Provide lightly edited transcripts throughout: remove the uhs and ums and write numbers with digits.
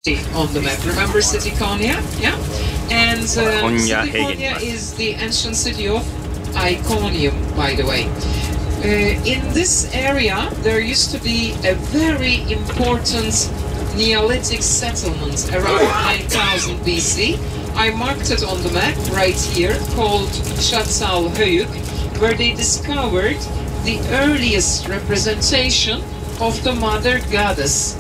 on the map. Remember city Konya? Yeah? And city Konya Konya is the ancient city of Iconium, by the way. In this area, there used to be a very important Neolithic settlement around 9000 BC. I marked it on the map right here, called Çatalhöyük, where they discovered the earliest representation of the Mother Goddess.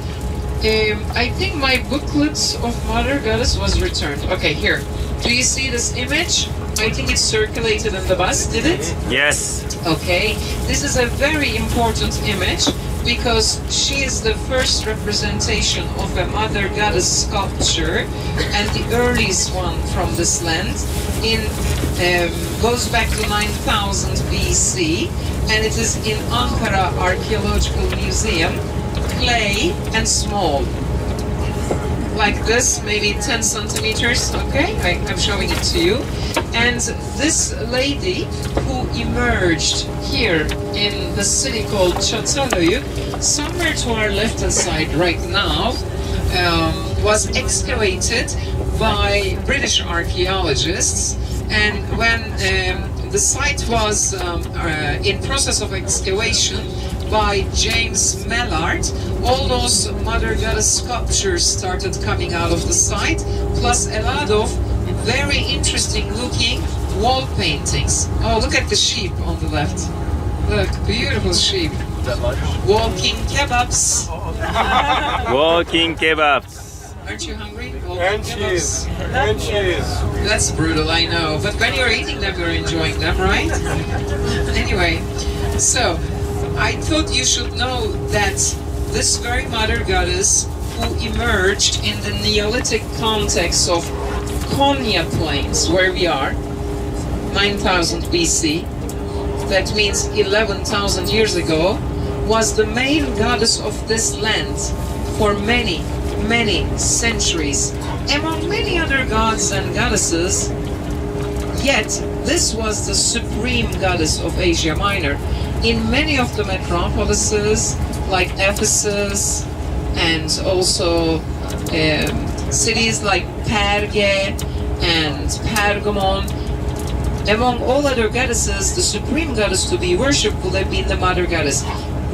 I think my booklet of Mother Goddess was returned. Okay, here. Do you see this image? I think it circulated in the bus, did it? Yes. Okay, this is a very important image because she is the first representation of a Mother Goddess sculpture and the earliest one from this land. Goes back to 9000 BC and it is in Ankara Archaeological Museum, clay and small. Like this, maybe 10 centimeters, okay? I'm showing it to you. And this lady who emerged here in the city called Çatalhöyük, somewhere to our left-hand side right now, was excavated by British archaeologists. And when the site was in process of excavation by James Mallard, all those Mother Goddess sculptures started coming out of the site, plus a lot of very interesting looking wall paintings. Oh, look at the sheep on the left. Look, beautiful sheep. Walking kebabs. Walking kebabs. Aren't you hungry? And cheese. And cheese. That's brutal, I know. But when you're eating them, you're enjoying them, right? Anyway, so I thought you should know that this very Mother Goddess who emerged in the Neolithic context of Konya Plains, where we are, 9000 BC, that means 11,000 years ago, was the main goddess of this land for many, many centuries, among many other gods and goddesses. Yet, this was the supreme goddess of Asia Minor. In many of the metropolises, like Ephesus, and also cities like Perge and Pergamon, among all other goddesses, the supreme goddess to be worshipped would have been the Mother Goddess.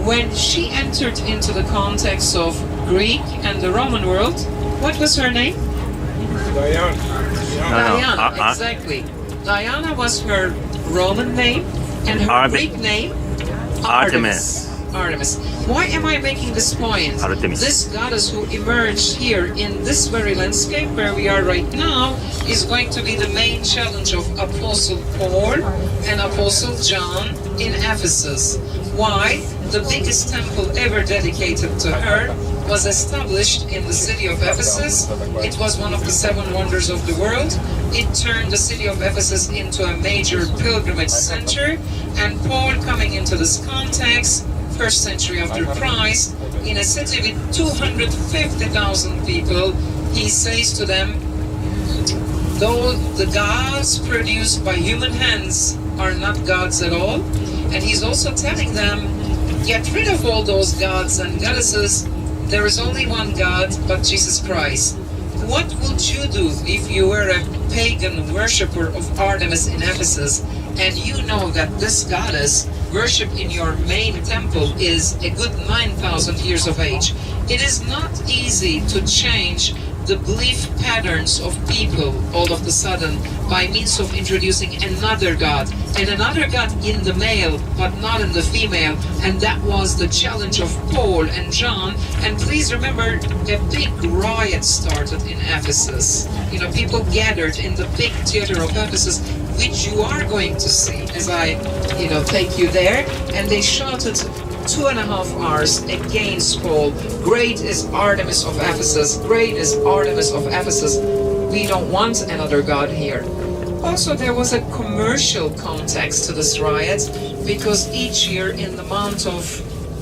When she entered into the context of Greek and the Roman world, what was her name? Diana. Diana, exactly. Diana was her Roman name, and her Greek name, Artemis. Why am I making this point? Artemis. This goddess who emerged here in this very landscape where we are right now is going to be the main challenge of Apostle Paul and Apostle John in Ephesus. Why? The biggest temple ever dedicated to her was established in the city of Ephesus. It was one of the 7 wonders of the world. It turned the city of Ephesus into a major pilgrimage center, and Paul, coming into this context, 1st century after Christ, in a city with 250,000 people, he says to them, though the gods produced by human hands are not gods at all, and he's also telling them, get rid of all those gods and goddesses. There is only one God, but Jesus Christ. What would you do if you were a pagan worshipper of Artemis in Ephesus, and you know that this goddess worshipped in your main temple is a good 9,000 years of age? It is not easy to change the belief patterns of people all of a sudden by means of introducing another god, and another god in the male but not in the female, and that was the challenge of Paul and John. And please remember, a big riot started in Ephesus. People gathered in the big theater of Ephesus, which you are going to see as I take you there, and they shouted 2.5 hours against Paul. Great is Artemis of Ephesus. Great is Artemis of Ephesus. We don't want another god here. Also, there was a commercial context to this riot, because each year in the month of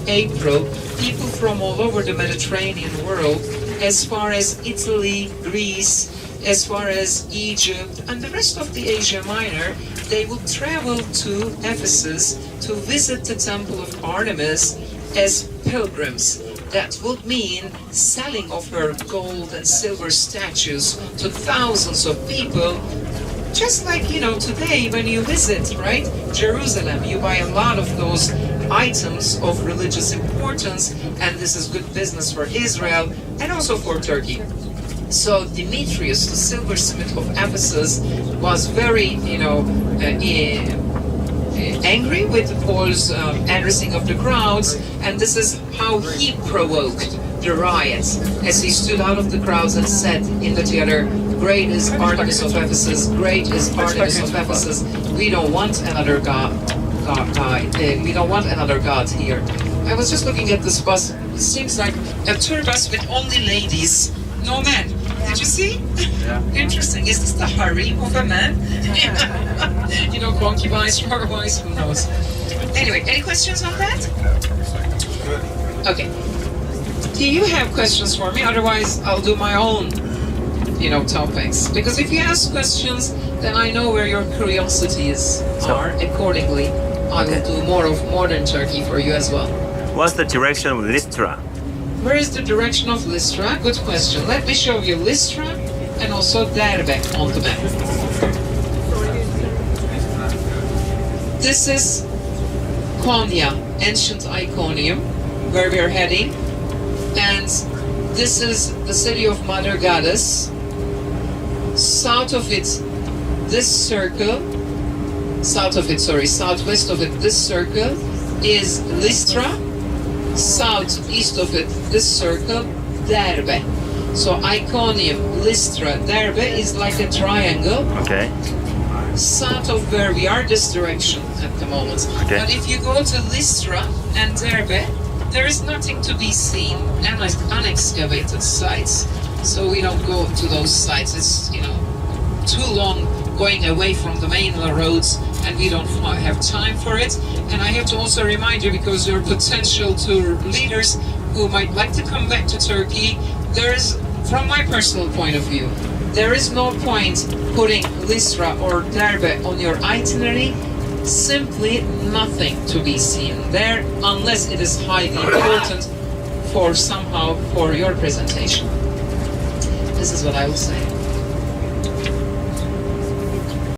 April, people from all over the Mediterranean world, as far as Italy, Greece, as far as Egypt, and the rest of the Asia Minor, they would travel to Ephesus to visit the temple of Artemis as pilgrims. that would mean selling of her gold and silver statues to thousands of people. Just like, you know, today when you visit, right, Jerusalem, you buy a lot of those items of religious importance, and this is good business for Israel and also for Turkey. So Demetrius, the silversmith of Ephesus, was very, you know, angry with Paul's addressing of the crowds, and this is how he provoked the riots, as he stood out of the crowds and said in the theater, "Great is Artemis of Ephesus, great is Artemis of Ephesus. We don't want another god we don't want another god here." I was just looking at this bus. It seems like a tour bus with only ladies, no men. Did you see? Yeah. Interesting. Is this the harem of a man? You know, concubines, wives, who knows? Anyway, any questions on that? Okay. Do you have questions for me? Otherwise, I'll do my own, you know, topics. Because if you ask questions, then I know where your curiosities are. Accordingly, I will do more of modern Turkey for you as well. What's the direction of Lystra? Where is the direction of Lystra? Good question. Let me show you Lystra and also Derbe on the map. This is Konya, ancient Iconium, where we're heading. And this is the city of Mother Goddess. South of it, this circle, southwest of it, this circle is Lystra. Southeast of it, this circle, Derbe. So Iconium, Lystra, Derbe is like a triangle. Okay. South of where we are, this direction at the moment. Okay. But if you go to Lystra and Derbe, there is nothing to be seen, unexcavated sites. So we don't go to those sites. It's, you know, too long going away from the main roads, and we don't have time for it. And I have to also remind you, because there are potential tour leaders who might like to come back to Turkey, there is, from my personal point of view, there is no point putting Lystra or Derbe on your itinerary. Simply nothing to be seen there, unless it is highly important for somehow for your presentation. This is what I will say.